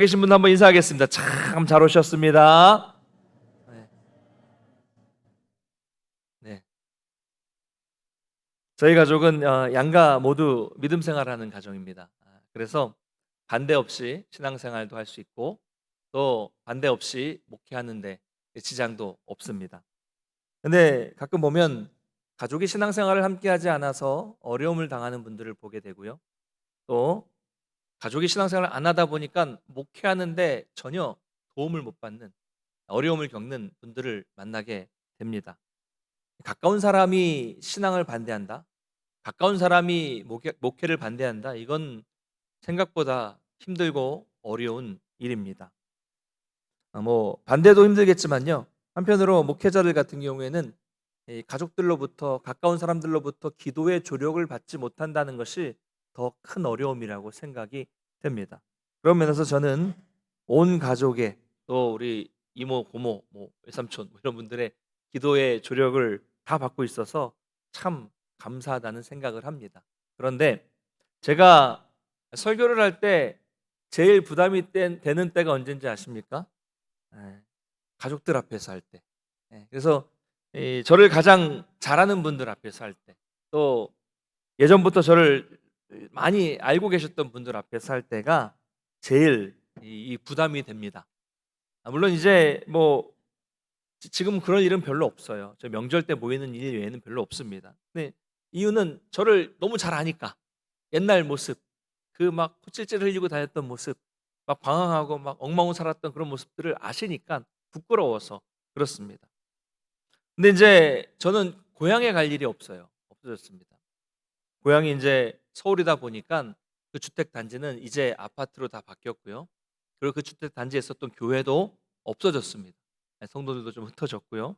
계신 분 한번 인사하겠습니다. 참 잘 오셨습니다. 네. 네. 저희 가족은 양가 모두 믿음 생활하는 가정입니다. 그래서 반대 없이 신앙생활도 할 수 있고 또 반대 없이 목회하는데 지장도 없습니다. 근데 가끔 보면 가족이 신앙생활을 함께하지 않아서 어려움을 당하는 분들을 보게 되고요. 또 가족이 신앙생활을 안 하다 보니까 목회하는데 전혀 도움을 못 받는 어려움을 겪는 분들을 만나게 됩니다. 가까운 사람이 신앙을 반대한다. 가까운 사람이 목회를 반대한다. 이건 생각보다 힘들고 어려운 일입니다. 반대도 힘들겠지만요. 한편으로 목회자들 같은 경우에는 이 가족들로부터 가까운 사람들로부터 기도의 조력을 받지 못한다는 것이 더 큰 어려움이라고 생각이 됩니다. 그런 면에서 저는 온 가족의 또 우리 이모, 고모, 외삼촌 이런 분들의 기도의 조력을 다 받고 있어서 참 감사하다는 생각을 합니다. 그런데 제가 설교를 할 때 제일 부담이 되는 때가 언제인지 아십니까? 예, 가족들 앞에서 할 때. 그래서 저를 가장 잘하는 분들 앞에서 할 때, 또 예전부터 저를 많이 알고 계셨던 분들 앞에서 할 때가 제일 이 부담이 됩니다. 물론 이제 지금 그런 일은 별로 없어요. 저 명절 때 모이는 일 외에는 별로 없습니다. 근데 이유는 저를 너무 잘 아니까. 옛날 모습, 그 막 코찔찔 흘리고 다녔던 모습, 막 방황하고 막 엉망으로 살았던 그런 모습들을 아시니까 부끄러워서 그렇습니다. 근데 이제 저는 고향에 갈 일이 없어요. 없어졌습니다. 고향이 이제 서울이다 보니까 그 주택 단지는 이제 아파트로 다 바뀌었고요. 그리고 그 주택 단지에 있었던 교회도 없어졌습니다. 성도들도 좀 흩어졌고요.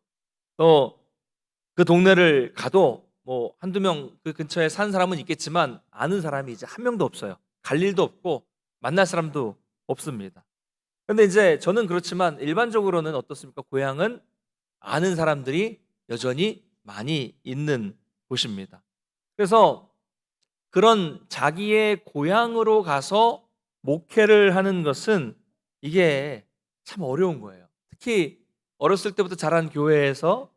또 그 동네를 가도 한두 명 그 근처에 사는 사람은 있겠지만 아는 사람이 이제 한 명도 없어요. 갈 일도 없고 만날 사람도 없습니다. 근데 이제 저는 그렇지만 일반적으로는 어떻습니까? 고향은 아는 사람들이 여전히 많이 있는 곳입니다. 그래서 그런 자기의 고향으로 가서 목회를 하는 것은 이게 참 어려운 거예요. 특히 어렸을 때부터 자란 교회에서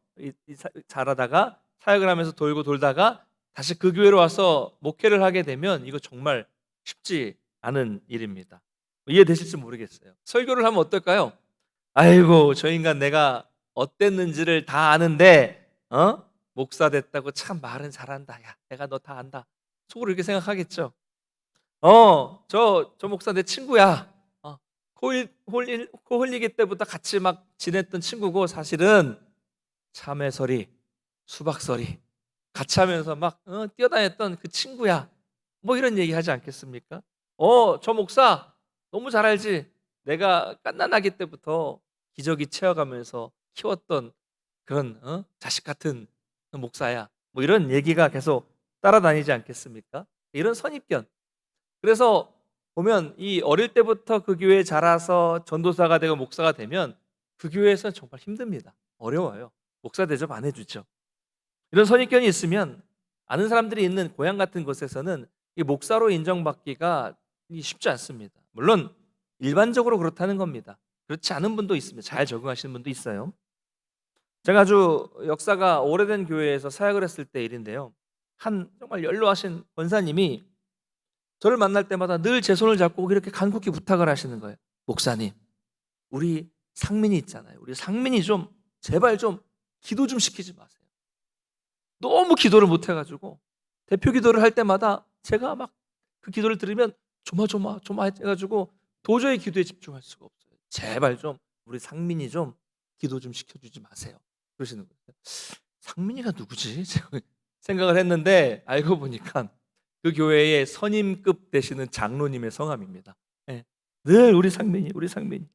자라다가 사역을 하면서 돌고 돌다가 다시 그 교회로 와서 목회를 하게 되면 이거 정말 쉽지 않은 일입니다. 이해되실지 모르겠어요. 설교를 하면 어떨까요? 아이고, 저 인간 내가 어땠는지를 다 아는데 목사 됐다고 참 말은 잘한다. 야, 내가 너 다 안다. 속으로 이렇게 생각하겠죠. 저 목사 내 친구야. 코 흘리기 때부터 같이 막 지냈던 친구고 사실은 참외서리, 수박서리 같이 하면서 막 뛰어다녔던 그 친구야. 이런 얘기 하지 않겠습니까? 저 목사 너무 잘 알지. 내가 갓난아기 때부터 기저귀 채워가면서 키웠던 그런 자식 같은 목사야. 이런 얘기가 계속 따라다니지 않겠습니까? 이런 선입견. 그래서 보면 이 어릴 때부터 그 교회에 자라서 전도사가 되고 목사가 되면 그 교회에서는 정말 힘듭니다. 어려워요. 목사 대접 안 해주죠. 이런 선입견이 있으면 아는 사람들이 있는 고향 같은 곳에서는 이 목사로 인정받기가 쉽지 않습니다. 물론 일반적으로 그렇다는 겁니다. 그렇지 않은 분도 있습니다. 잘 적응하시는 분도 있어요. 제가 아주 역사가 오래된 교회에서 사역을 했을 때 일인데요. 한 정말 연로하신 권사님이 저를 만날 때마다 늘 제 손을 잡고 이렇게 간곡히 부탁을 하시는 거예요. 목사님, 우리 상민이 있잖아요. 우리 상민이 좀 제발 좀 기도 좀 시키지 마세요. 너무 기도를 못 해가지고 대표 기도를 할 때마다 제가 막 그 기도를 들으면 조마조마 해가지고 도저히 기도에 집중할 수가 없어요. 제발 좀 우리 상민이 좀 기도 좀 시켜주지 마세요. 그러시는 거예요. 상민이가 누구지? 제가 생각을 했는데 알고 보니까 그 교회의 선임급 되시는 장로님의 성함입니다. 예. 늘 우리 상민이.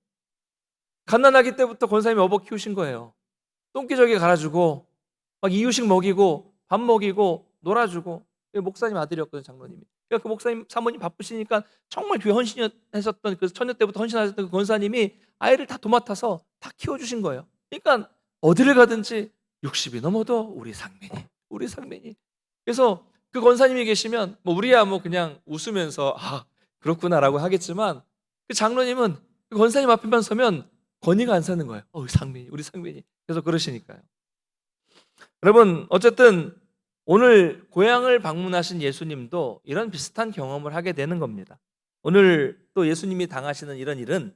갓난아기 때부터 권사님이 업어 키우신 거예요. 똥기저귀 갈아주고 막 이유식 먹이고 밥 먹이고 놀아주고. 목사님 아들이었거든요, 장로님이. 그러니까 그 목사님 사모님 바쁘시니까 정말 교회 헌신했었던 그 처녀 때부터 헌신하셨던 그 권사님이 아이를 다 도맡아서 다 키워주신 거예요. 그러니까 어디를 가든지 60이 넘어도 우리 상민이. 그래서 그 권사님이 계시면 우리야 그냥 웃으면서 그렇구나라고 하겠지만 그 장로님은 그 권사님 앞에만 서면 권위가 안 서는 거예요. 우리 상민이. 계속 그러시니까요. 여러분, 어쨌든 오늘 고향을 방문하신 예수님도 이런 비슷한 경험을 하게 되는 겁니다. 오늘 또 예수님이 당하시는 이런 일은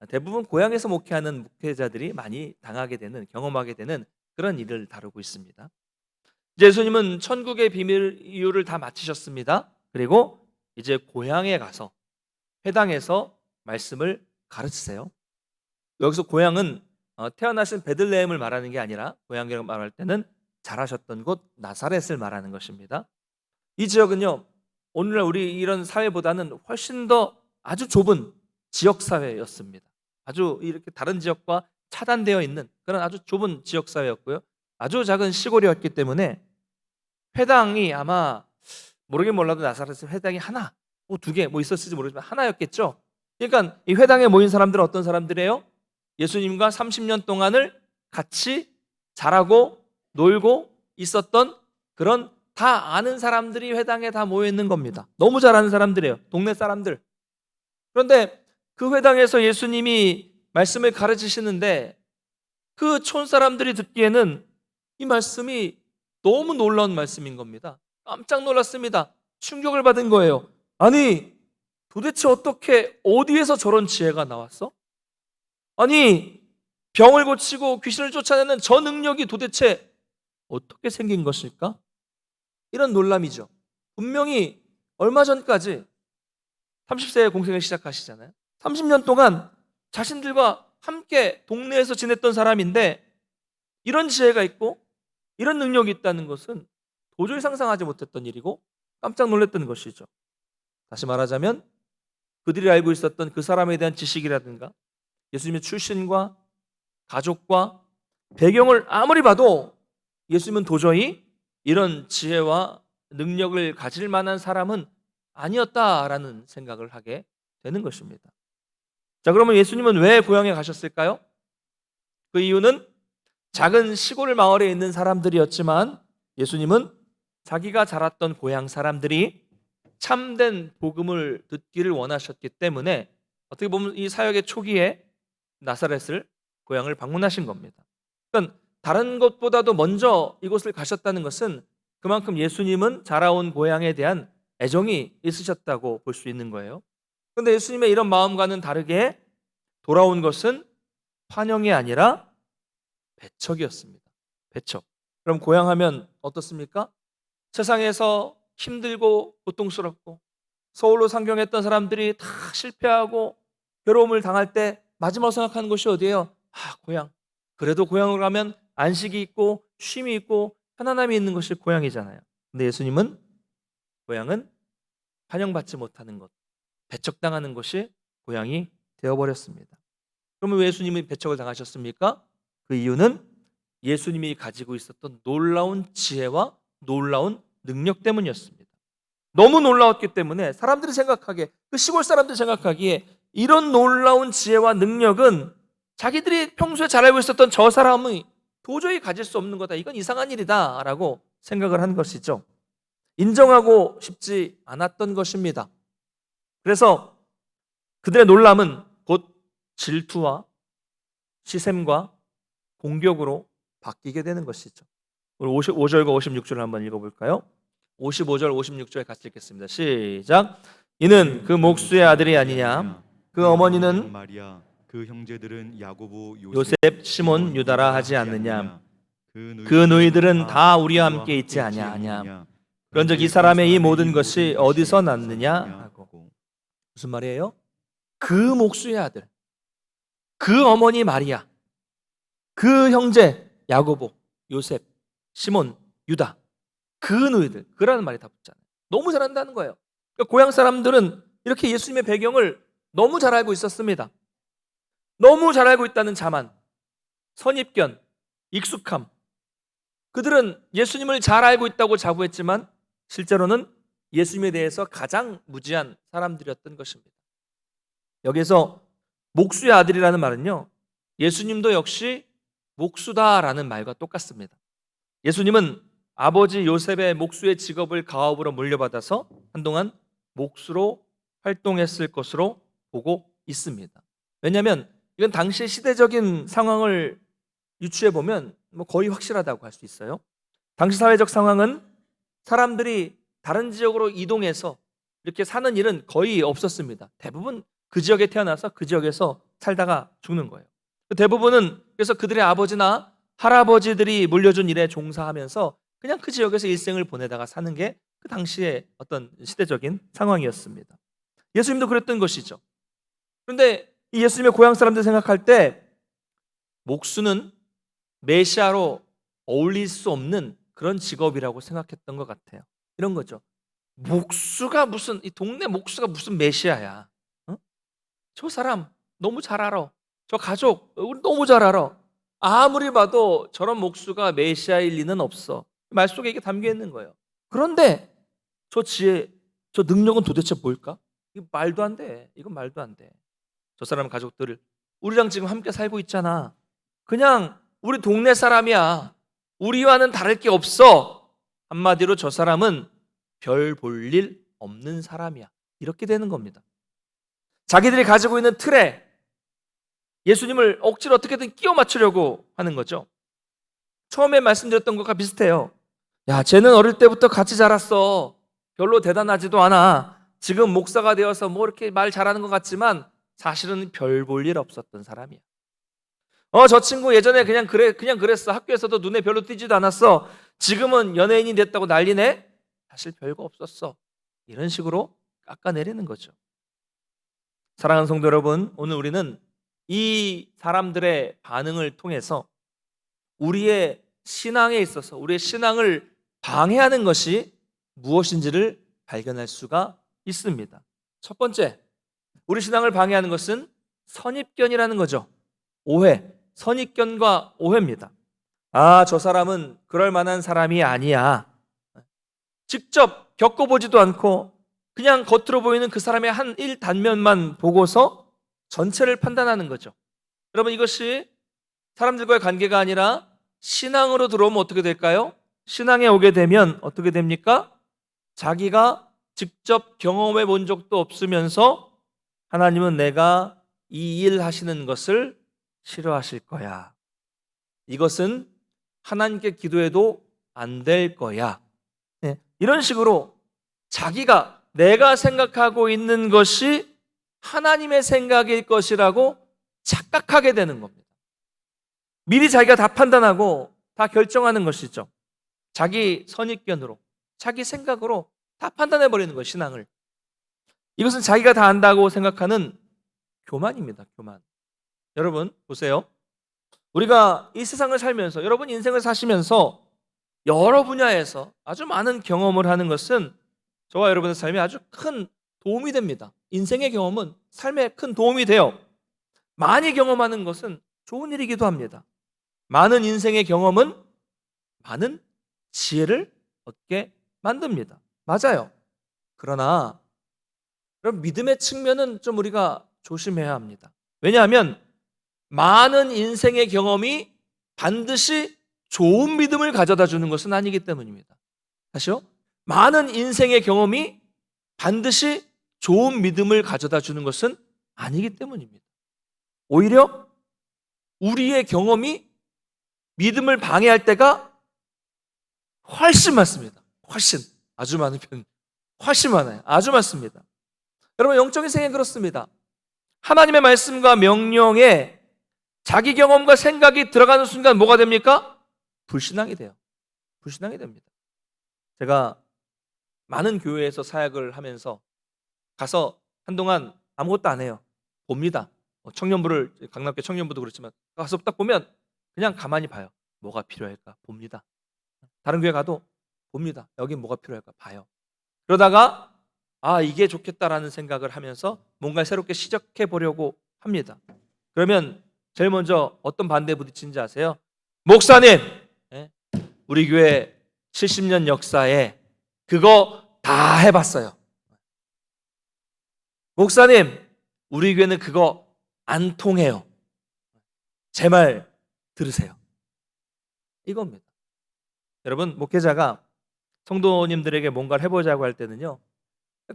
대부분 고향에서 목회하는 목회자들이 많이 당하게 되는, 경험하게 되는 그런 일을 다루고 있습니다. 예수님은 천국의 비밀 이유를 다 마치셨습니다. 그리고 이제 고향에 가서 회당에서 말씀을 가르치세요. 여기서 고향은 태어나신 베들레헴을 말하는 게 아니라, 고향이라고 말할 때는 자라셨던 곳 나사렛을 말하는 것입니다. 이 지역은요, 오늘날 우리 이런 사회보다는 훨씬 더 아주 좁은 지역 사회였습니다. 아주 이렇게 다른 지역과 차단되어 있는 그런 아주 좁은 지역 사회였고요. 아주 작은 시골이었기 때문에 회당이 아마 모르긴 몰라도 나사렛에 회당이 하나, 두 개 있었을지 모르지만 하나였겠죠. 그러니까 이 회당에 모인 사람들은 어떤 사람들이에요? 예수님과 30년 동안을 같이 자라고 놀고 있었던 그런 다 아는 사람들이 회당에 다 모여 있는 겁니다. 너무 잘 아는 사람들이에요. 동네 사람들. 그런데 그 회당에서 예수님이 말씀을 가르치시는데 그 촌 사람들이 듣기에는 이 말씀이 너무 놀라운 말씀인 겁니다. 깜짝 놀랐습니다. 충격을 받은 거예요. 아니, 도대체 어떻게 어디에서 저런 지혜가 나왔어? 아니, 병을 고치고 귀신을 쫓아내는 저 능력이 도대체 어떻게 생긴 것일까? 이런 놀람이죠. 분명히 얼마 전까지 30세에 공생을 시작하시잖아요. 30년 동안 자신들과 함께 동네에서 지냈던 사람인데 이런 지혜가 있고 이런 능력이 있다는 것은 도저히 상상하지 못했던 일이고 깜짝 놀랐던 것이죠. 다시 말하자면 그들이 알고 있었던 그 사람에 대한 지식이라든가 예수님의 출신과 가족과 배경을 아무리 봐도 예수님은 도저히 이런 지혜와 능력을 가질 만한 사람은 아니었다라는 생각을 하게 되는 것입니다. 자, 그러면 예수님은 왜 고향에 가셨을까요? 그 이유는 작은 시골 마을에 있는 사람들이었지만 예수님은 자기가 자랐던 고향 사람들이 참된 복음을 듣기를 원하셨기 때문에 어떻게 보면 이 사역의 초기에 나사렛을 고향을 방문하신 겁니다. 그러니까 다른 것보다도 먼저 이곳을 가셨다는 것은 그만큼 예수님은 자라온 고향에 대한 애정이 있으셨다고 볼 수 있는 거예요. 그런데 예수님의 이런 마음과는 다르게 돌아온 것은 환영이 아니라 배척이었습니다. 배척. 그럼 고향하면 어떻습니까? 세상에서 힘들고 고통스럽고 서울로 상경했던 사람들이 다 실패하고 괴로움을 당할 때 마지막으로 생각하는 곳이 어디예요? 고향. 그래도 고향으로 가면 안식이 있고 쉼이 있고 편안함이 있는 것이 고향이잖아요. 근데 예수님은 고향은 환영받지 못하는 것, 배척당하는 것이 고향이 되어버렸습니다. 그러면 왜 예수님이 배척을 당하셨습니까? 그 이유는 예수님이 가지고 있었던 놀라운 지혜와 놀라운 능력 때문이었습니다. 너무 놀라웠기 때문에 사람들이 생각하기에, 그 시골 사람들이 생각하기에 이런 놀라운 지혜와 능력은 자기들이 평소에 잘 알고 있었던 저 사람이 도저히 가질 수 없는 거다. 이건 이상한 일이다 라고 생각을 한 것이죠. 인정하고 싶지 않았던 것입니다. 그래서 그들의 놀람은 곧 질투와 시샘과 공격으로 바뀌게 되는 것이죠. 우리 55절과 56절을 한번 읽어볼까요? 55절, 56절 같이 읽겠습니다. 시작. 이는 그 목수의 아들이 아니냐? 그 어머니는 마리아, 그 형제들은 야고보, 요셉, 시몬, 유다라 하지 않느냐? 그 너희들은 다 우리와 함께 있지 아니하냐? 그런즉 이 사람의 이 모든 것이 어디서 났느냐? 하고. 무슨 말이에요? 그 목수의 아들, 그 어머니 마리아, 그 형제 야고보, 요셉, 시몬, 유다, 그 너희들, 그라는 말이 다 붙잖아요. 너무 잘한다는 거예요. 그러니까 고향 사람들은 이렇게 예수님의 배경을 너무 잘 알고 있었습니다. 너무 잘 알고 있다는 자만, 선입견, 익숙함. 그들은 예수님을 잘 알고 있다고 자부했지만 실제로는 예수님에 대해서 가장 무지한 사람들이었던 것입니다. 여기서 목수의 아들이라는 말은요, 예수님도 역시 목수다라는 말과 똑같습니다. 예수님은 아버지 요셉의 목수의 직업을 가업으로 물려받아서 한동안 목수로 활동했을 것으로 보고 있습니다. 왜냐하면 이건 당시의 시대적인 상황을 유추해 보면 뭐 거의 확실하다고 할 수 있어요. 당시 사회적 상황은 사람들이 다른 지역으로 이동해서 이렇게 사는 일은 거의 없었습니다. 대부분 그 지역에 태어나서 그 지역에서 살다가 죽는 거예요. 대부분은 그래서 그들의 아버지나 할아버지들이 물려준 일에 종사하면서 그냥 그 지역에서 일생을 보내다가 사는 게 그 당시의 어떤 시대적인 상황이었습니다. 예수님도 그랬던 것이죠. 그런데 이 예수님의 고향 사람들 생각할 때 목수는 메시아로 어울릴 수 없는 그런 직업이라고 생각했던 것 같아요. 이런 거죠. 목수가 무슨, 이 동네 목수가 무슨 메시아야. 어? 저 사람 너무 잘 알아. 저 가족 우리 너무 잘 알아. 아무리 봐도 저런 목수가 메시아일 리는 없어. 말 속에 이게 담겨 있는 거예요. 그런데 저 지혜, 저 능력은 도대체 뭘까? 이거 말도 안 돼. 이건 말도 안 돼. 저 사람 가족들을 우리랑 지금 함께 살고 있잖아. 그냥 우리 동네 사람이야. 우리와는 다를 게 없어. 한마디로 저 사람은 별 볼 일 없는 사람이야. 이렇게 되는 겁니다. 자기들이 가지고 있는 틀에 예수님을 억지로 어떻게든 끼워 맞추려고 하는 거죠. 처음에 말씀드렸던 것과 비슷해요. 야, 쟤는 어릴 때부터 같이 자랐어. 별로 대단하지도 않아. 지금 목사가 되어서 뭐 이렇게 말 잘하는 것 같지만 사실은 별 볼 일 없었던 사람이야. 저 친구 예전에 그냥 그랬어. 학교에서도 눈에 별로 띄지도 않았어. 지금은 연예인이 됐다고 난리네. 사실 별거 없었어. 이런 식으로 깎아내리는 거죠. 사랑하는 성도 여러분, 오늘 우리는 이 사람들의 반응을 통해서 우리의 신앙에 있어서 우리의 신앙을 방해하는 것이 무엇인지를 발견할 수가 있습니다. 첫 번째, 우리 신앙을 방해하는 것은 선입견이라는 거죠. 오해, 선입견과 오해입니다. 저 사람은 그럴 만한 사람이 아니야. 직접 겪어보지도 않고 그냥 겉으로 보이는 그 사람의 한 일 단면만 보고서 전체를 판단하는 거죠. 여러분, 이것이 사람들과의 관계가 아니라 신앙으로 들어오면 어떻게 될까요? 신앙에 오게 되면 어떻게 됩니까? 자기가 직접 경험해 본 적도 없으면서 하나님은 내가 이 일 하시는 것을 싫어하실 거야. 이것은 하나님께 기도해도 안 될 거야. 네, 이런 식으로 자기가 내가 생각하고 있는 것이 하나님의 생각일 것이라고 착각하게 되는 겁니다. 미리 자기가 다 판단하고 다 결정하는 것이죠. 자기 선입견으로, 자기 생각으로 다 판단해버리는 거예요, 신앙을. 이것은 자기가 다 안다고 생각하는 교만입니다, 교만. 여러분, 보세요. 우리가 이 세상을 살면서, 여러분 인생을 사시면서 여러 분야에서 아주 많은 경험을 하는 것은 저와 여러분의 삶에 아주 큰 도움이 됩니다. 인생의 경험은 삶에 큰 도움이 돼요. 많이 경험하는 것은 좋은 일이기도 합니다. 많은 인생의 경험은 많은 지혜를 얻게 만듭니다. 맞아요. 그러나 그럼 믿음의 측면은 좀 우리가 조심해야 합니다. 왜냐하면 많은 인생의 경험이 반드시 좋은 믿음을 가져다 주는 것은 아니기 때문입니다. 다시요. 많은 인생의 경험이 반드시 좋은 믿음을 가져다 주는 것은 아니기 때문입니다. 오히려 우리의 경험이 믿음을 방해할 때가 훨씬 많습니다. 훨씬, 아주 많은 편, 훨씬 많아요. 아주 많습니다. 여러분, 영적인 생애 그렇습니다. 하나님의 말씀과 명령에 자기 경험과 생각이 들어가는 순간 뭐가 됩니까? 불신앙이 돼요. 불신앙이 됩니다. 제가 많은 교회에서 사역을 하면서 가서 한동안 아무것도 안 해요. 봅니다. 청년부를, 강남교 청년부도 그렇지만 가서 딱 보면 그냥 가만히 봐요. 뭐가 필요할까? 봅니다. 다른 교회 가도 봅니다. 여기 뭐가 필요할까? 봐요. 그러다가 이게 좋겠다라는 생각을 하면서 뭔가 새롭게 시작해 보려고 합니다. 그러면 제일 먼저 어떤 반대에 부딪히는지 아세요? 목사님, 우리 교회 70년 역사에 그거 다 해봤어요. 목사님, 우리 교회는 그거 안 통해요. 제 말 들으세요. 이겁니다. 여러분, 목회자가 성도님들에게 뭔가를 해보자고 할 때는요,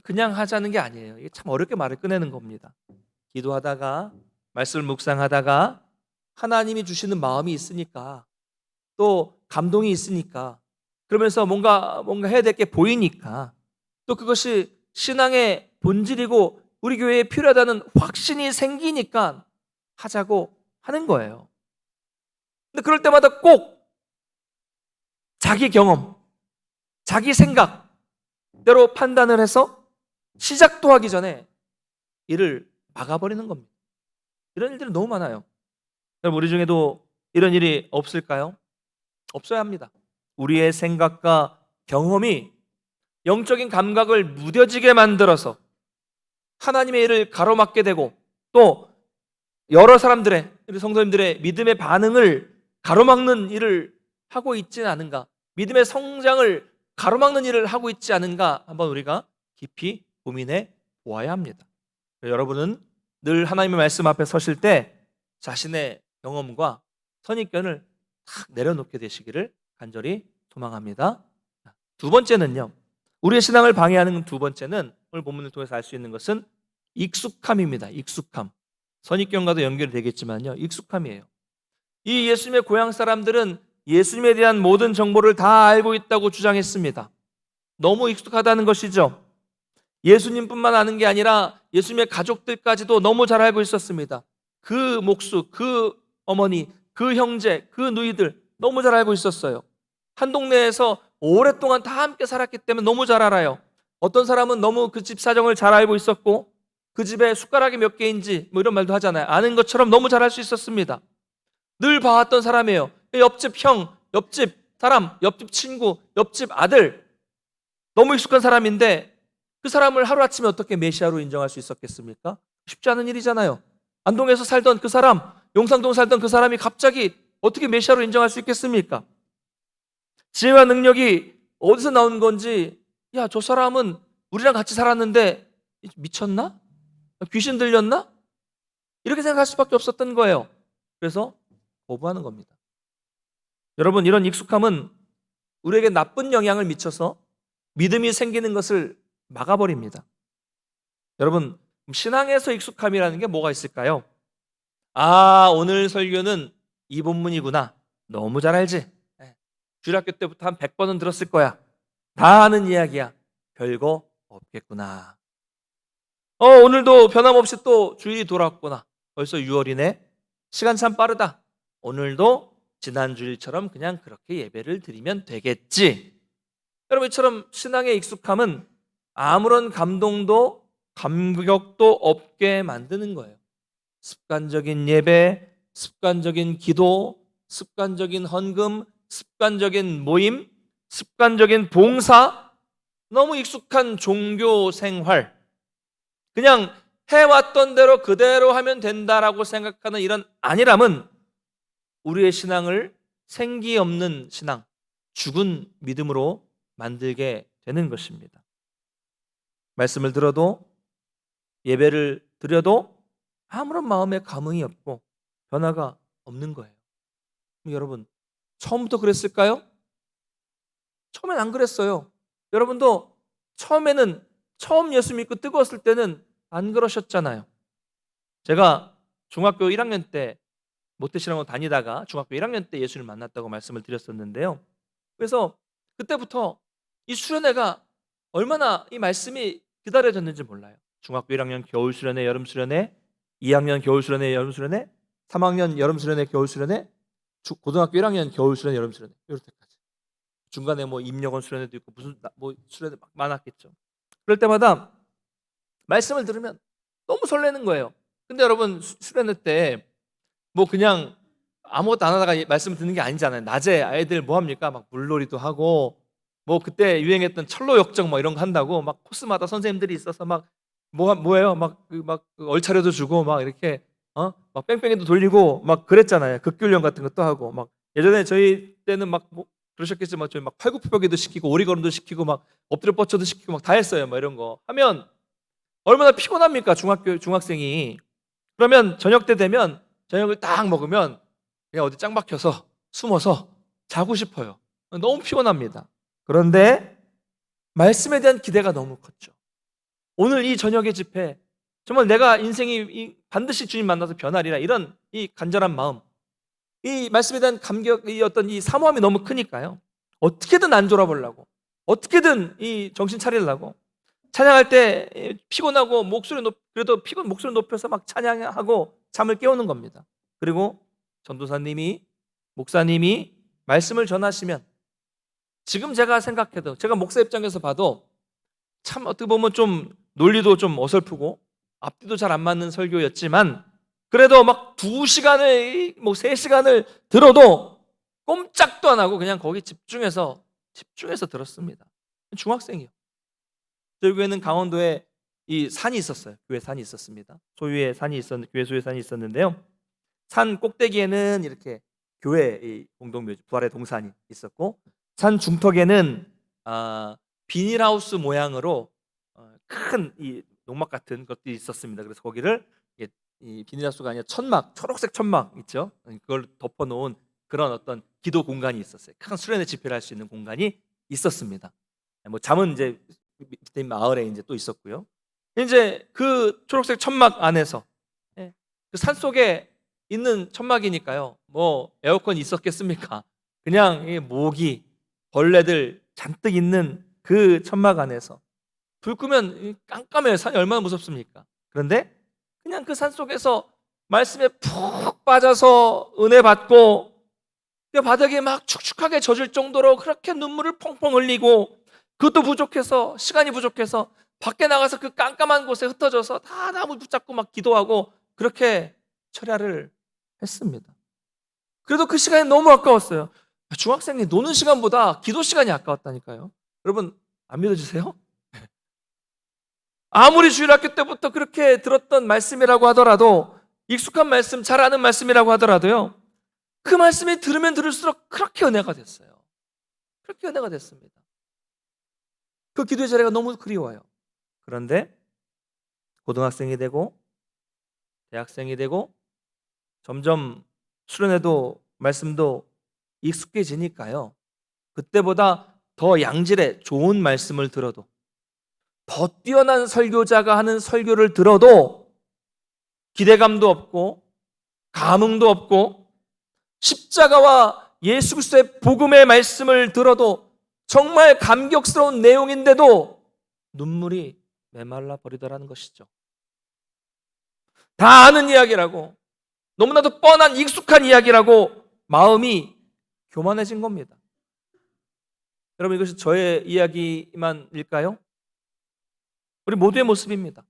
그냥 하자는 게 아니에요. 이게 참 어렵게 말을 꺼내는 겁니다. 기도하다가 말씀을 묵상하다가 하나님이 주시는 마음이 있으니까, 또 감동이 있으니까, 그러면서 뭔가 해야 될 게 보이니까, 또 그것이 신앙의 본질이고 우리 교회에 필요하다는 확신이 생기니까 하자고 하는 거예요. 근데 그럴 때마다 꼭 자기 경험, 자기 생각대로 판단을 해서 시작도 하기 전에 일을 막아버리는 겁니다. 이런 일들은 너무 많아요. 여러분, 우리 중에도 이런 일이 없을까요? 없어야 합니다. 우리의 생각과 경험이 영적인 감각을 무뎌지게 만들어서 하나님의 일을 가로막게 되고, 또 여러 사람들의, 우리 성도님들의 믿음의 반응을 가로막는 일을 하고 있지는 않은가, 믿음의 성장을 가로막는 일을 하고 있지 않은가, 한번 우리가 깊이 고민해 보아야 합니다. 여러분은 늘 하나님의 말씀 앞에 서실 때 자신의 경험과 선입견을 탁 내려놓게 되시기를 간절히 소망합니다. 두 번째는요, 우리의 신앙을 방해하는 두 번째는 오늘 본문을 통해서 알 수 있는 것은 익숙함입니다. 익숙함. 선입견과도 연결이 되겠지만요, 익숙함이에요. 이 예수님의 고향 사람들은 예수님에 대한 모든 정보를 다 알고 있다고 주장했습니다. 너무 익숙하다는 것이죠. 예수님뿐만 아는 게 아니라 예수님의 가족들까지도 너무 잘 알고 있었습니다. 그 목수, 그 어머니, 그 형제, 그 누이들 너무 잘 알고 있었어요. 한 동네에서 오랫동안 다 함께 살았기 때문에 너무 잘 알아요. 어떤 사람은 너무 그 집 사정을 잘 알고 있었고, 그 집에 숟가락이 몇 개인지 뭐 이런 말도 하잖아요. 아는 것처럼 너무 잘 알 수 있었습니다. 늘 봐왔던 사람이에요. 옆집 형, 옆집 사람, 옆집 친구, 옆집 아들, 너무 익숙한 사람인데 그 사람을 하루아침에 어떻게 메시아로 인정할 수 있었겠습니까? 쉽지 않은 일이잖아요. 안동에서 살던 그 사람, 용산동 살던 그 사람이 갑자기 어떻게 메시아로 인정할 수 있겠습니까? 지혜와 능력이 어디서 나온 건지, 야, 저 사람은 우리랑 같이 살았는데 미쳤나? 귀신 들렸나? 이렇게 생각할 수밖에 없었던 거예요. 그래서 거부하는 겁니다. 여러분, 이런 익숙함은 우리에게 나쁜 영향을 미쳐서 믿음이 생기는 것을 막아버립니다. 여러분, 신앙에서 익숙함이라는 게 뭐가 있을까요? 아, 오늘 설교는 이 본문이구나. 너무 잘 알지? 주일학교 때부터 한 100번은 들었을 거야. 다 아는 이야기야. 별거 없겠구나. 오늘도 변함없이 또 주일이 돌아왔구나. 벌써 6월이네. 시간 참 빠르다. 오늘도 지난 주일처럼 그냥 그렇게 예배를 드리면 되겠지. 여러분, 이처럼 신앙의 익숙함은 아무런 감동도 감격도 없게 만드는 거예요. 습관적인 예배, 습관적인 기도, 습관적인 헌금, 습관적인 모임, 습관적인 봉사, 너무 익숙한 종교 생활, 그냥 해왔던 대로 그대로 하면 된다라고 생각하는 이런 안일함은 우리의 신앙을 생기 없는 신앙, 죽은 믿음으로 만들게 되는 것입니다. 말씀을 들어도, 예배를 드려도 아무런 마음의 감흥이 없고 변화가 없는 거예요. 여러분, 처음부터 그랬을까요? 처음엔 안 그랬어요. 여러분도 처음 예수 믿고 뜨거웠을 때는 안 그러셨잖아요. 제가 중학교 1학년 때 모태신앙원 다니다가 중학교 1학년 때 예수를 만났다고 말씀을 드렸었는데요. 그래서 그때부터 이 수련회가 얼마나 이 말씀이 기다려졌는지 몰라요. 중학교 1학년 겨울 수련회, 여름 수련회, 2학년 겨울 수련회, 여름 수련회, 3학년 여름 수련회, 겨울 수련회, 고등학교 1학년 겨울 수련회, 여름 수련회, 이럴 때까지. 중간에 뭐 임력원 수련회도 있고 무슨 뭐 수련회 막 많았겠죠. 그럴 때마다 말씀을 들으면 너무 설레는 거예요. 근데 여러분, 수련회 때 뭐 그냥 아무것도 안 하다가 말씀을 듣는 게 아니잖아요. 낮에 아이들 뭐 합니까? 막 물놀이도 하고, 뭐 그때 유행했던 철로 역정 뭐 이런 거 한다고 막 코스마다 선생님들이 있어서 막 뭐예요? 막 얼차려도 주고 막 이렇게 막 뺑뺑이도 돌리고 막 그랬잖아요. 극기훈련 같은 것도 하고, 막 예전에 저희 때는 막 뭐 그러셨겠지만 저희 막 팔굽혀펴기도 시키고 오리걸음도 시키고 막 엎드려 뻗쳐도 시키고 막 다 했어요. 막 이런 거 하면 얼마나 피곤합니까? 중학생이. 그러면 저녁 때 되면 저녁을 딱 먹으면 그냥 어디 짱 박혀서 숨어서 자고 싶어요. 너무 피곤합니다. 그런데 말씀에 대한 기대가 너무 컸죠. 오늘 이 저녁의 집회, 정말 내가 인생이 반드시 주님 만나서 변하리라, 이런 이 간절한 마음, 이 말씀에 대한 감격이, 어떤 이 사모함이 너무 크니까요. 어떻게든 안 졸아보려고, 어떻게든 이 정신 차리려고, 찬양할 때 피곤하고 그래도 목소리 높여서 막 찬양하고 잠을 깨우는 겁니다. 그리고 전도사님이, 목사님이 말씀을 전하시면, 지금 제가 생각해도, 제가 목사 입장에서 봐도 참 어떻게 보면 좀 논리도 좀 어설프고 앞뒤도 잘 안 맞는 설교였지만, 그래도 막 2시간을, 뭐 3시간을 들어도 꼼짝도 안 하고 그냥 거기 집중해서 들었습니다. 중학생이요. 저희 교회는 강원도에 이 산이 있었어요. 교회 산이 있었습니다. 교회 소유의 산이 있었는데요. 산 꼭대기에는 이렇게 교회 이 공동묘지, 부활의 동산이 있었고, 산 중턱에는 비닐하우스 모양으로 큰 이 농막 같은 것들이 있었습니다. 그래서 거기를 이 비닐하우스가 아니라 천막, 초록색 천막 있죠. 그걸 덮어놓은 그런 어떤 기도 공간이 있었어요. 큰 수련회 집회를 할 수 있는 공간이 있었습니다. 뭐 잠은 이제 밑에 마을에 이제 또 있었고요. 이제 그 초록색 천막 안에서, 그 산 속에 있는 천막이니까요. 뭐 에어컨이 있었겠습니까? 그냥 이 모기, 벌레들 잔뜩 있는 그 천막 안에서 불 끄면 깜깜해요. 산이 얼마나 무섭습니까? 그런데 그냥 그 산 속에서 말씀에 푹 빠져서 은혜 받고, 그 바닥에 막 축축하게 젖을 정도로 그렇게 눈물을 펑펑 흘리고, 그것도 부족해서, 시간이 부족해서 밖에 나가서 그 깜깜한 곳에 흩어져서 다 나무 붙잡고 막 기도하고 그렇게 철야를 했습니다. 그래도 그 시간이 너무 아까웠어요. 중학생이 노는 시간보다 기도 시간이 아까웠다니까요. 여러분 안 믿어지세요? 아무리 주일학교 때부터 그렇게 들었던 말씀이라고 하더라도, 익숙한 말씀, 잘 아는 말씀이라고 하더라도요, 그 말씀이 들으면 들을수록 그렇게 은혜가 됐어요. 그렇게 은혜가 됐습니다. 그 기도의 자리가 너무 그리워요. 그런데 고등학생이 되고 대학생이 되고 점점 수련회도 말씀도 익숙해지니까요, 그때보다 더 양질의 좋은 말씀을 들어도, 더 뛰어난 설교자가 하는 설교를 들어도 기대감도 없고 감흥도 없고, 십자가와 예수 그리스도의 복음의 말씀을 들어도 정말 감격스러운 내용인데도 눈물이 메말라 버리더라는 것이죠. 다 아는 이야기라고, 너무나도 뻔한 익숙한 이야기라고 마음이 교만해진 겁니다. 여러분, 이것이 저의 이야기만일까요? 우리 모두의 모습입니다.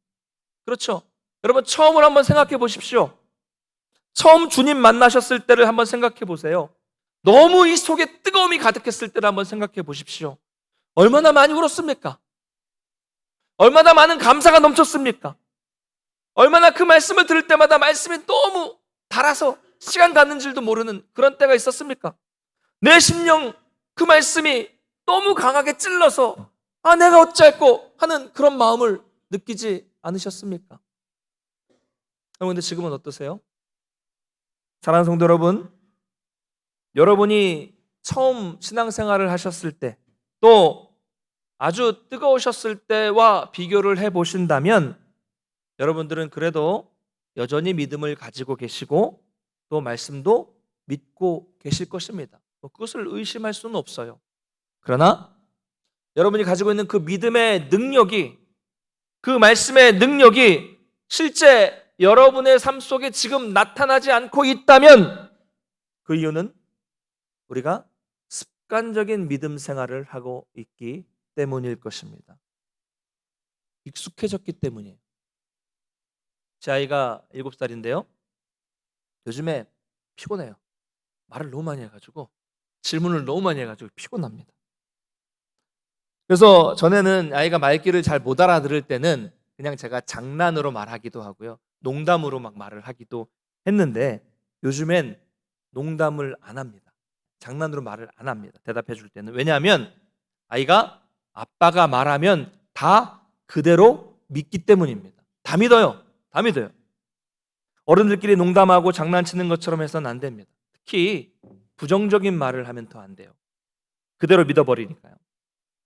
그렇죠? 여러분, 처음을 한번 생각해 보십시오. 처음 주님 만나셨을 때를 한번 생각해 보세요. 너무 이 속에 뜨거움이 가득했을 때를 한번 생각해 보십시오. 얼마나 많이 울었습니까? 얼마나 많은 감사가 넘쳤습니까? 얼마나 그 말씀을 들을 때마다 말씀이 너무 달아서 시간 가는 줄도 모르는 그런 때가 있었습니까? 내 심령, 그 말씀이 너무 강하게 찔러서 내가 어찌할꼬 하는 그런 마음을 느끼지 않으셨습니까? 그런데 지금은 어떠세요? 사랑하는 성도 여러분, 여러분이 처음 신앙생활을 하셨을 때, 또 아주 뜨거우셨을 때와 비교를 해보신다면, 여러분들은 그래도 여전히 믿음을 가지고 계시고 또 말씀도 믿고 계실 것입니다. 그것을 의심할 수는 없어요. 그러나 여러분이 가지고 있는 그 믿음의 능력이, 그 말씀의 능력이 실제 여러분의 삶 속에 지금 나타나지 않고 있다면, 그 이유는 우리가 습관적인 믿음 생활을 하고 있기 때문일 것입니다. 익숙해졌기 때문이에요. 제 아이가 7살인데요. 요즘에 피곤해요. 말을 너무 많이 해가지고, 질문을 너무 많이 해가지고 피곤합니다. 그래서 전에는 아이가 말귀를 잘 못 알아들을 때는 그냥 제가 장난으로 말하기도 하고요, 농담으로 막 말을 하기도 했는데, 요즘엔 농담을 안 합니다. 장난으로 말을 안 합니다. 대답해 줄 때는. 왜냐하면 아이가 아빠가 말하면 다 그대로 믿기 때문입니다. 다 믿어요. 다 믿어요. 어른들끼리 농담하고 장난치는 것처럼 해서는 안 됩니다. 특히 부정적인 말을 하면 더 안 돼요. 그대로 믿어버리니까요.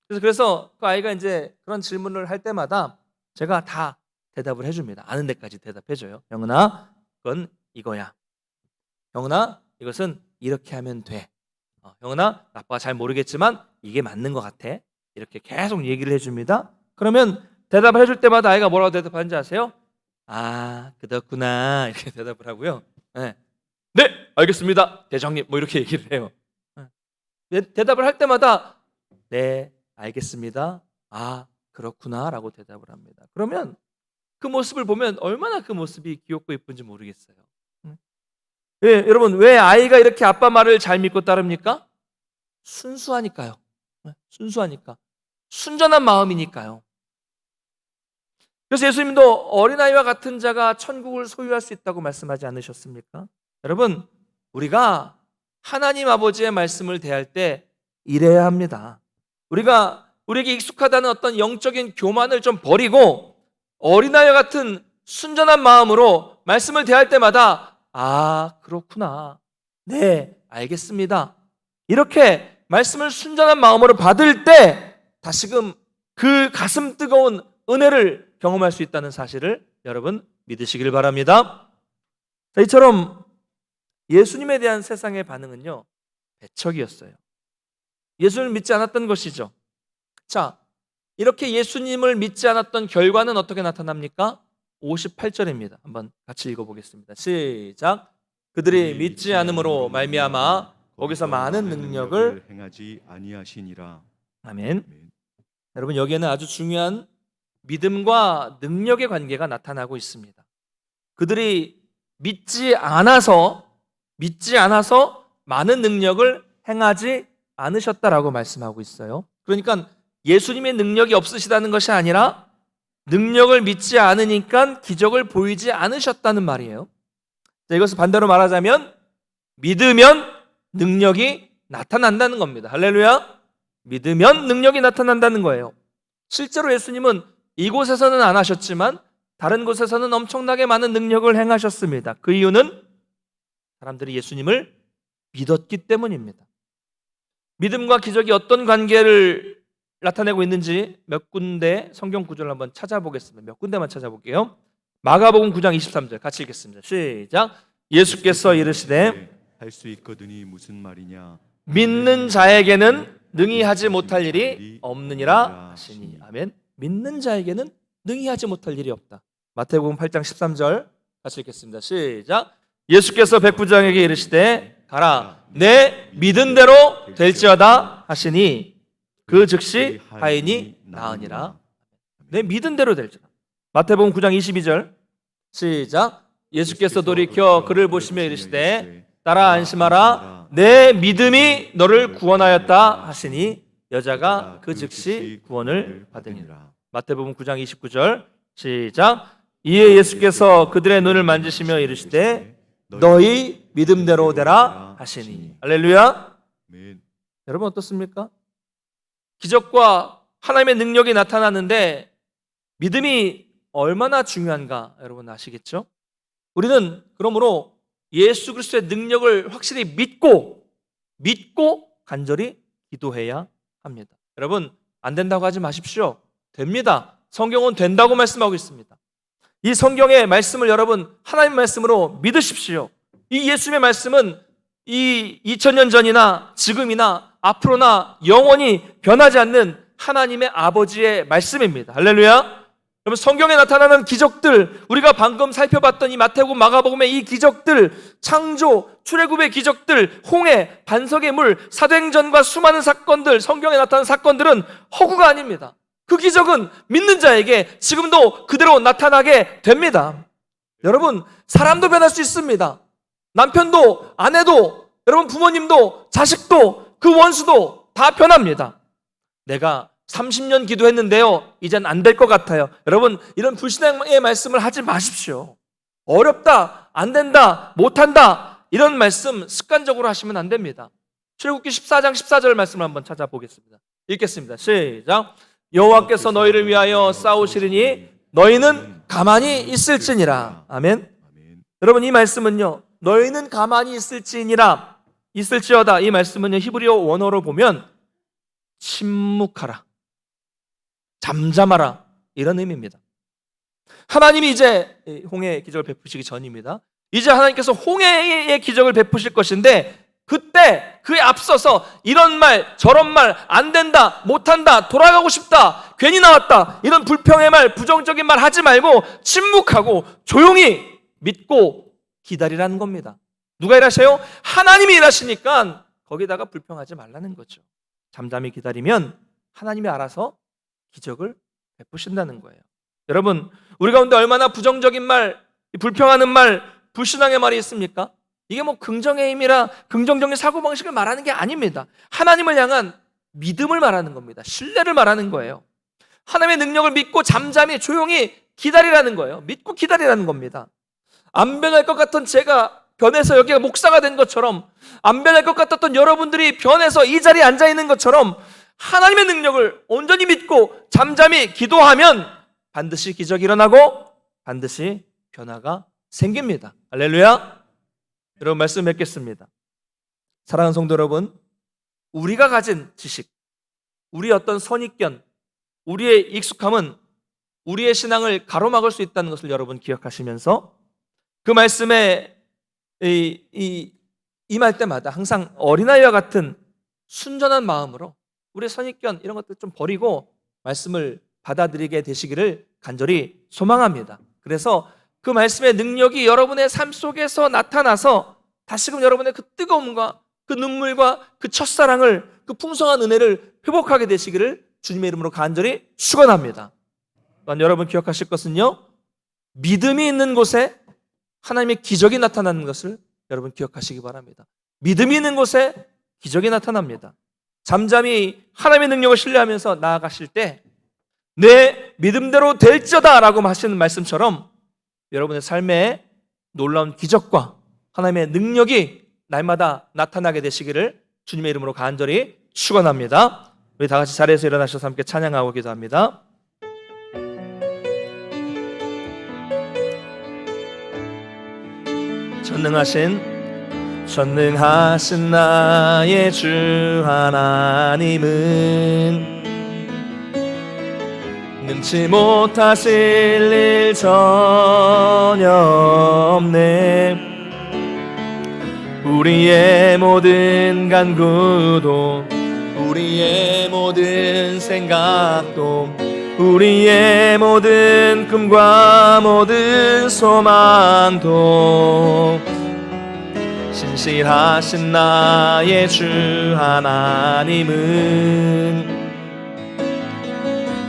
그래서 그 아이가 이제 그런 질문을 할 때마다 제가 다 대답을 해줍니다. 아는 데까지 대답해줘요. 영은아, 그건 이거야. 영은아, 이것은 이렇게 하면 돼. 영은아, 아빠가 잘 모르겠지만 이게 맞는 것 같아. 이렇게 계속 얘기를 해줍니다. 그러면 대답을 해줄 때마다 아이가 뭐라고 대답하는지 아세요? 아, 그렇구나, 이렇게 대답을 하고요. 네, 네, 알겠습니다, 대장님, 뭐 이렇게 얘기를 해요. 대답을 할 때마다 네, 알겠습니다, 아, 그렇구나 라고 대답을 합니다. 그러면 그 모습을 보면 얼마나 그 모습이 귀엽고 예쁜지 모르겠어요. 예, 여러분, 왜 아이가 이렇게 아빠 말을 잘 믿고 따릅니까? 순수하니까요. 순수하니까. 순전한 마음이니까요. 그래서 예수님도 어린아이와 같은 자가 천국을 소유할 수 있다고 말씀하지 않으셨습니까? 여러분, 우리가 하나님 아버지의 말씀을 대할 때 이래야 합니다. 우리가 우리에게 익숙하다는 어떤 영적인 교만을 좀 버리고 어린아이와 같은 순전한 마음으로 말씀을 대할 때마다 아, 그렇구나, 네, 알겠습니다, 이렇게 말씀을 순전한 마음으로 받을 때 다시금 그 가슴 뜨거운 은혜를 경험할 수 있다는 사실을 여러분 믿으시길 바랍니다. 자, 이처럼 예수님에 대한 세상의 반응은요, 배척이었어요. 예수님을 믿지 않았던 것이죠. 자, 이렇게 예수님을 믿지 않았던 결과는 어떻게 나타납니까? 58절입니다. 한번 같이 읽어보겠습니다. 시작. 그들이 믿지 않음으로 말미암아 거기서 많은 능력을 행하지 아니하시니라. 아멘. 여러분, 여기에는 아주 중요한 믿음과 능력의 관계가 나타나고 있습니다. 그들이 믿지 않아서 많은 능력을 행하지 않으셨다라고 말씀하고 있어요. 그러니까 예수님의 능력이 없으시다는 것이 아니라 능력을 믿지 않으니까 기적을 보이지 않으셨다는 말이에요. 자, 이것을 반대로 말하자면 믿으면 능력이 나타난다는 겁니다. 할렐루야. 믿으면 능력이 나타난다는 거예요. 실제로 예수님은 이곳에서는 안 하셨지만 다른 곳에서는 엄청나게 많은 능력을 행하셨습니다. 그 이유는 사람들이 예수님을 믿었기 때문입니다. 믿음과 기적이 어떤 관계를 나타내고 있는지 몇 군데 성경 구절을 한번 찾아보겠습니다. 몇 군데만 찾아볼게요. 마가복음 9장 23절 같이 읽겠습니다. 시작. 예수께서 이르시되 할 수 있거든이 무슨 말이냐. 믿는 자에게는 능히 하지 못할 일이 없느니라 하시니. 아멘. 믿는 자에게는 능히 하지 못할 일이 없다. 마태복음 8장 13절 같이 읽겠습니다. 시작. 예수께서 백부장에게 이르시되 가라, 내 믿은 대로 될지어다 하시니 그 즉시 하인이 나으니라. 내 믿은 대로 될지어다. 마태복음 9장 22절 시작. 예수께서 돌이켜 그를 보시며 이르시되 따라 안심하라, 내 믿음이 너를 구원하였다 하시니 여자가 그 즉시 구원을 받으니라. 마태복음 9장 29절 시작. 이에 예수께서 그들의 눈을 만지시며 이르시되 너희 믿음대로 되라 하시니. 할렐루야. 여러분 어떻습니까? 기적과 하나님의 능력이 나타나는데 믿음이 얼마나 중요한가 여러분 아시겠죠? 우리는 그러므로 예수 그리스도의 능력을 확실히 믿고 간절히 기도해야 합니다. 여러분, 안 된다고 하지 마십시오. 됩니다. 성경은 된다고 말씀하고 있습니다. 이 성경의 말씀을 여러분 하나님 말씀으로 믿으십시오. 이 예수님의 말씀은 이 2000년 전이나 지금이나 앞으로나 영원히 변하지 않는 하나님의 아버지의 말씀입니다. 할렐루야. 여러분, 성경에 나타나는 기적들, 우리가 방금 살펴봤던 이 마태복음, 마가복음의 이 기적들, 창조, 출애굽의 기적들, 홍해, 반석의 물, 사도행전과 수많은 사건들, 성경에 나타나는 사건들은 허구가 아닙니다. 그 기적은 믿는 자에게 지금도 그대로 나타나게 됩니다. 여러분, 사람도 변할 수 있습니다. 남편도, 아내도, 여러분 부모님도, 자식도, 그 원수도 다 변합니다. 내가 30년 기도했는데요, 이젠 안 될 것 같아요. 여러분, 이런 불신앙의 말씀을 하지 마십시오. 어렵다, 안 된다, 못한다, 이런 말씀 습관적으로 하시면 안 됩니다. 출애굽기 14장 14절 말씀을 한번 찾아보겠습니다. 읽겠습니다. 시작. 여호와께서 너희를 위하여 싸우시리니 너희는 가만히 있을지니라. 아멘. 여러분, 이 말씀은요, 너희는 가만히 있을지니라, 있을지어다, 이 말씀은요 히브리어 원어로 보면 침묵하라, 잠잠하라, 이런 의미입니다. 하나님이 이제 홍해의 기적을 베푸시기 전입니다. 이제 하나님께서 홍해의 기적을 베푸실 것인데, 그때 그에 앞서서 이런 말 저런 말 안 된다, 못한다, 돌아가고 싶다, 괜히 나왔다, 이런 불평의 말, 부정적인 말 하지 말고 침묵하고 조용히 믿고 기다리라는 겁니다. 누가 일하세요? 하나님이 일하시니까 거기다가 불평하지 말라는 거죠. 잠잠히 기다리면 하나님이 알아서 기적을 베푸신다는 거예요. 여러분, 우리 가운데 얼마나 부정적인 말, 불평하는 말, 불신앙의 말이 있습니까? 이게 뭐 긍정의 힘이라 긍정적인 사고방식을 말하는 게 아닙니다. 하나님을 향한 믿음을 말하는 겁니다. 신뢰를 말하는 거예요. 하나님의 능력을 믿고 잠잠히 조용히 기다리라는 거예요. 믿고 기다리라는 겁니다. 안 변할 것 같은 제가 변해서 여기가 목사가 된 것처럼, 안 변할 것 같았던 여러분들이 변해서 이 자리에 앉아 있는 것처럼, 하나님의 능력을 온전히 믿고 잠잠히 기도하면 반드시 기적이 일어나고 반드시 변화가 생깁니다. 할렐루야. 여러분, 말씀 맺겠습니다. 사랑하는 성도 여러분, 우리가 가진 지식, 우리의 어떤 선입견, 우리의 익숙함은 우리의 신앙을 가로막을 수 있다는 것을 여러분 기억하시면서, 그 말씀에 임할 때마다 항상 어린아이와 같은 순전한 마음으로 우리의 선입견 이런 것들 좀 버리고 말씀을 받아들이게 되시기를 간절히 소망합니다. 그래서 그 말씀의 능력이 여러분의 삶 속에서 나타나서 다시금 여러분의 그 뜨거움과 그 눈물과 그 첫사랑을, 그 풍성한 은혜를 회복하게 되시기를 주님의 이름으로 간절히 축원합니다. 또한 여러분 기억하실 것은요, 믿음이 있는 곳에 하나님의 기적이 나타나는 것을 여러분 기억하시기 바랍니다. 믿음이 있는 곳에 기적이 나타납니다. 잠잠히 하나님의 능력을 신뢰하면서 나아가실 때 내 믿음대로 될지어다 라고 하시는 말씀처럼 여러분의 삶에 놀라운 기적과 하나님의 능력이 날마다 나타나게 되시기를 주님의 이름으로 간절히 축원합니다. 우리 다 같이 자리에서 일어나셔서 함께 찬양하고 기도합니다. 전능하신 나의 주 하나님은 능치 못하실 일 전혀 없네. 우리의 모든 간구도, 우리의 모든 생각도, 우리의 모든 꿈과 모든 소망도 신실하신 나의 주 하나님은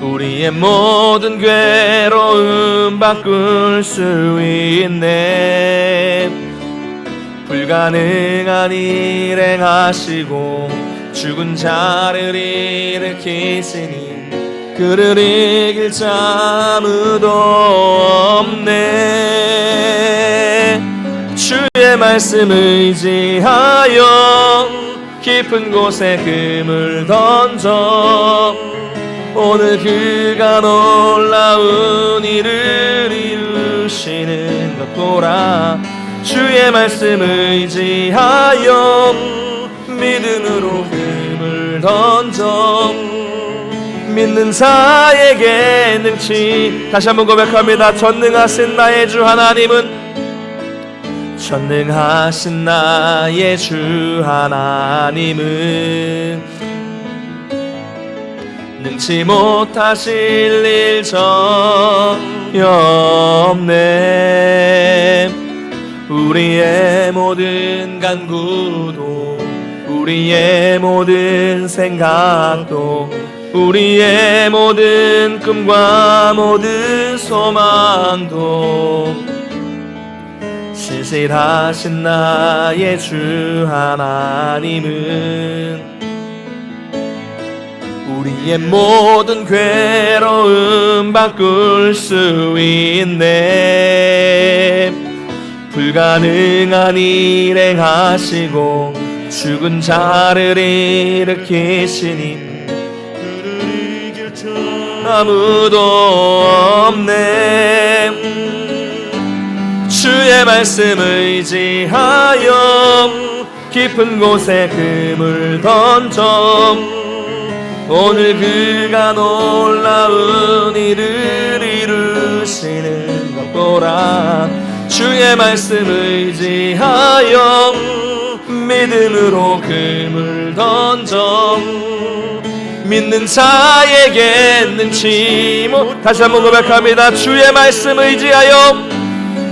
우리의 모든 괴로움 바꿀 수 있네. 불가능한 일 행하시고 죽은 자를 일으키시니 그를 이길 자 아무도 없네. 주의 말씀 의지하여 깊은 곳에 금을 던져 오늘 그가 놀라운 일을 이루시는 것 보라. 주의 말씀 의지하여 믿음으로 금을 던져 믿는 자에게 능치. 다시 한번 고백합니다. 전능하신 나의 주 하나님은, 전능하신 나의 주 하나님은 능치 못하실 일 전혀 없네. 우리의 모든 간구도, 우리의 모든 생각도, 우리의 모든 꿈과 모든 소망도 신실하신 나의 주 하나님은 우리의 모든 괴로움 바꿀 수 있네. 불가능한 일 행하시고 죽은 자를 일으키시니 아무도 없네. 주의 말씀 의지하여 깊은 곳에 금을 던져 오늘 그가 놀라운 일을 이루시는 것 보라. 주의 말씀 의지하여 믿음으로 금을 던져 믿는 자에게 능치 못. 다시 한번 고백합니다. 주의 말씀 의지하여,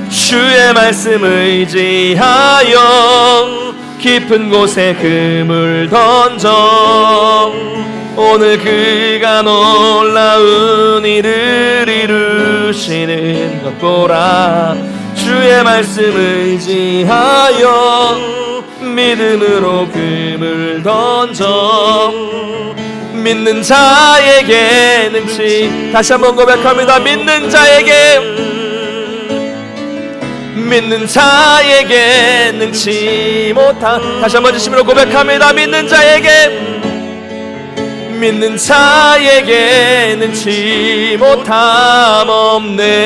주의 말씀 의지하여 깊은 곳에 금을 던져 오늘 그가 놀라운 일을 이루시는 것 보라. 주의 말씀 의지하여 믿음으로 금을 던져 믿는 자에게 능치. 다시 한번 고백합니다. 믿는 자에게 능치 못한. 다시 한번 주심으로 고백합니다. 믿는 자에게 능치 못함 없네.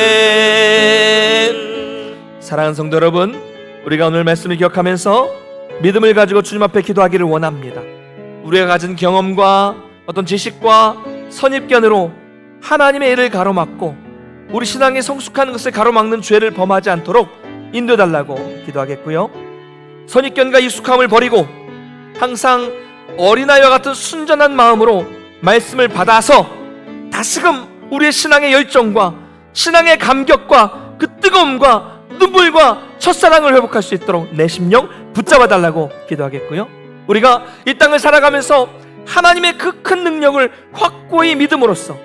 사랑하는 성도 여러분, 우리가 오늘 말씀을 기억하면서 믿음을 가지고 주님 앞에 기도하기를 원합니다. 우리가 가진 경험과 어떤 지식과 선입견으로 하나님의 일을 가로막고 우리 신앙이 성숙하는 것을 가로막는 죄를 범하지 않도록 인도해달라고 기도하겠고요, 선입견과 익숙함을 버리고 항상 어린아이와 같은 순전한 마음으로 말씀을 받아서 다시금 우리의 신앙의 열정과 신앙의 감격과 그 뜨거움과 눈물과 첫사랑을 회복할 수 있도록 내 심령 붙잡아달라고 기도하겠고요, 우리가 이 땅을 살아가면서 하나님의 그 큰 능력을 확고히 믿음으로써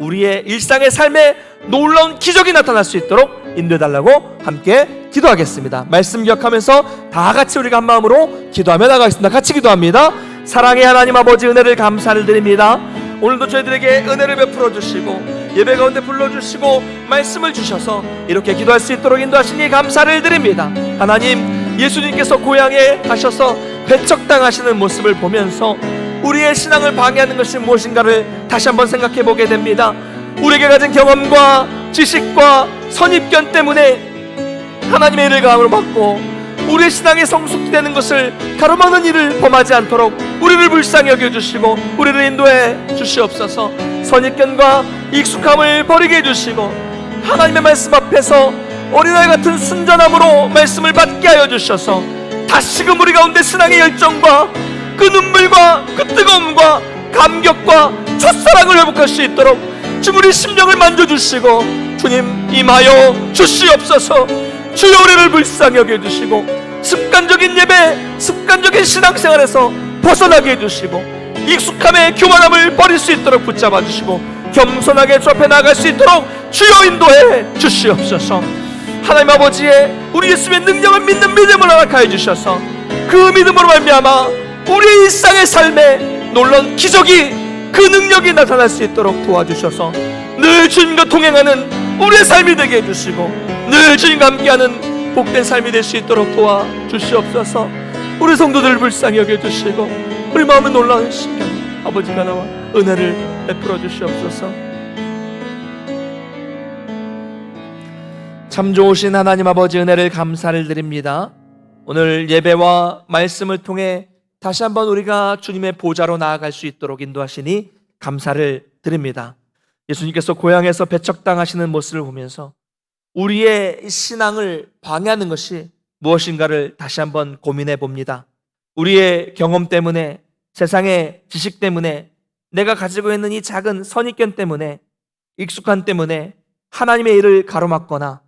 우리의 일상의 삶에 놀라운 기적이 나타날 수 있도록 인도해달라고 함께 기도하겠습니다. 말씀 기억하면서 다 같이 우리가 한 마음으로 기도하며 나가겠습니다. 같이 기도합니다. 사랑의 하나님 아버지, 은혜를 감사를 드립니다. 오늘도 저희들에게 은혜를 베풀어 주시고 예배 가운데 불러주시고 말씀을 주셔서 이렇게 기도할 수 있도록 인도하시니 감사를 드립니다. 하나님, 예수님께서 고향에 가셔서 배척당하시는 모습을 보면서 우리의 신앙을 방해하는 것이 무엇인가를 다시 한번 생각해 보게 됩니다. 우리에게 가진 경험과 지식과 선입견 때문에 하나님의 일을 가로막고 우리의 신앙이 성숙되는 것을 가로막는 일을 범하지 않도록 우리를 불쌍히 여겨주시고 우리를 인도해 주시옵소서. 선입견과 익숙함을 버리게 해주시고 하나님의 말씀 앞에서 어린아이 같은 순전함으로 말씀을 받게 하여 주셔서 다시금 우리 가운데 신앙의 열정과 그 눈물과 그 뜨거움과 감격과 첫사랑을 회복할 수 있도록 주님 우리 심령을 만져주시고 주님 임하여 주시옵소서. 주여 우리를 불쌍히 여겨주시고 습관적인 예배, 습관적인 신앙생활에서 벗어나게 해주시고 익숙함의 교만함을 버릴 수 있도록 붙잡아 주시고 겸손하게 주 앞에 나갈 수 있도록 주여 인도해 주시옵소서. 하나님 아버지의 우리 예수의 능력을 믿는 믿음을 허락하여 주셔서 그 믿음으로 말미암아 우리의 일상의 삶에 놀라운 기적이, 그 능력이 나타날 수 있도록 도와주셔서 늘 주님과 동행하는 우리의 삶이 되게 해주시고 늘 주님과 함께하는 복된 삶이 될 수 있도록 도와주시옵소서. 우리 성도들을 불쌍히 여겨주시고 우리 마음에 놀라운 시간 아버지가 나와 은혜를 베풀어 주시옵소서. 참 좋으신 하나님 아버지, 은혜를 감사를 드립니다. 오늘 예배와 말씀을 통해 다시 한번 우리가 주님의 보좌로 나아갈 수 있도록 인도하시니 감사를 드립니다. 예수님께서 고향에서 배척당하시는 모습을 보면서 우리의 신앙을 방해하는 것이 무엇인가를 다시 한번 고민해 봅니다. 우리의 경험 때문에, 세상의 지식 때문에, 내가 가지고 있는 이 작은 선입견 때문에, 익숙함 때문에 하나님의 일을 가로막거나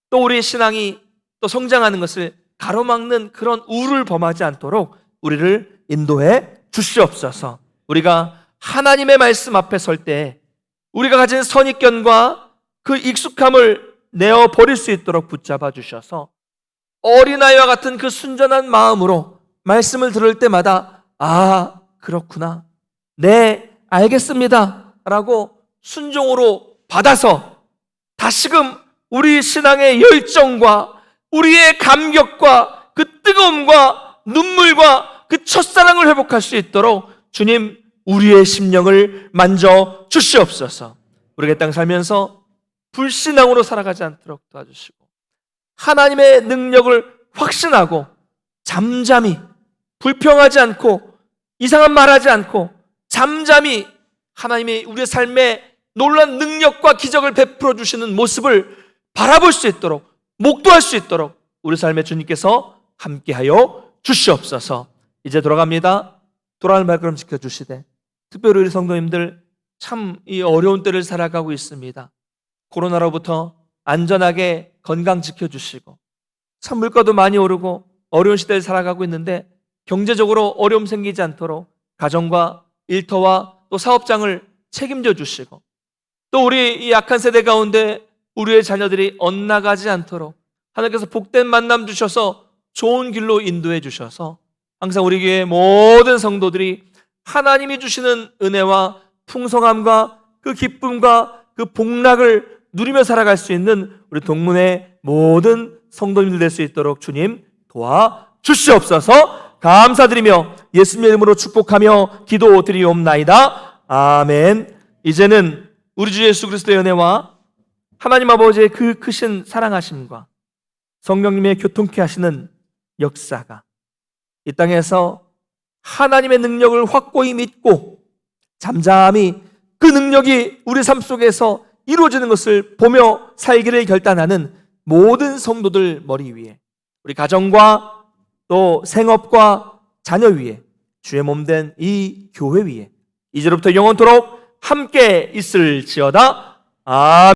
또 우리의 신앙이 또 성장하는 것을 가로막는 그런 우를 범하지 않도록 우리를 인도해 주시옵소서. 우리가 하나님의 말씀 앞에 설 때 우리가 가진 선입견과 그 익숙함을 내어 버릴 수 있도록 붙잡아 주셔서 어린아이와 같은 그 순전한 마음으로 말씀을 들을 때마다 아, 그렇구나, 네, 알겠습니다 라고 순종으로 받아서 다시금 우리 신앙의 열정과 우리의 감격과 그 뜨거움과 눈물과 그 첫사랑을 회복할 수 있도록 주님 우리의 심령을 만져 주시옵소서. 우리가 이 땅 살면서 불신앙으로 살아가지 않도록 도와주시고 하나님의 능력을 확신하고 잠잠히, 불평하지 않고 이상한 말하지 않고 잠잠히 하나님이 우리의 삶에 놀란 능력과 기적을 베풀어 주시는 모습을 바라볼 수 있도록, 목도할 수 있도록 우리 삶에 주님께서 함께하여 주시옵소서. 이제 돌아갑니다. 돌아가는 발걸음 지켜주시되, 특별히 우리 성도님들 참 이 어려운 때를 살아가고 있습니다. 코로나로부터 안전하게 건강 지켜주시고, 참 물가도 많이 오르고 어려운 시대를 살아가고 있는데 경제적으로 어려움 생기지 않도록 가정과 일터와 또 사업장을 책임져 주시고, 또 우리 이 약한 세대 가운데 우리의 자녀들이 엇나가지 않도록 하나님께서 복된 만남 주셔서 좋은 길로 인도해 주셔서 항상 우리 교회 모든 성도들이 하나님이 주시는 은혜와 풍성함과 그 기쁨과 그 복락을 누리며 살아갈 수 있는 우리 동문의 모든 성도님들 될 수 있도록 주님 도와주시옵소서. 감사드리며 예수님의 이름으로 축복하며 기도드리옵나이다. 아멘. 이제는 우리 주 예수 그리스도의 은혜와 하나님 아버지의 그 크신 사랑하심과 성령님의 교통케 하시는 역사가 이 땅에서 하나님의 능력을 확고히 믿고 잠잠히 그 능력이 우리 삶 속에서 이루어지는 것을 보며 살기를 결단하는 모든 성도들 머리 위에, 우리 가정과 또 생업과 자녀 위에, 주의 몸된 이 교회 위에 이제로부터 영원토록 함께 있을지어다. 아멘.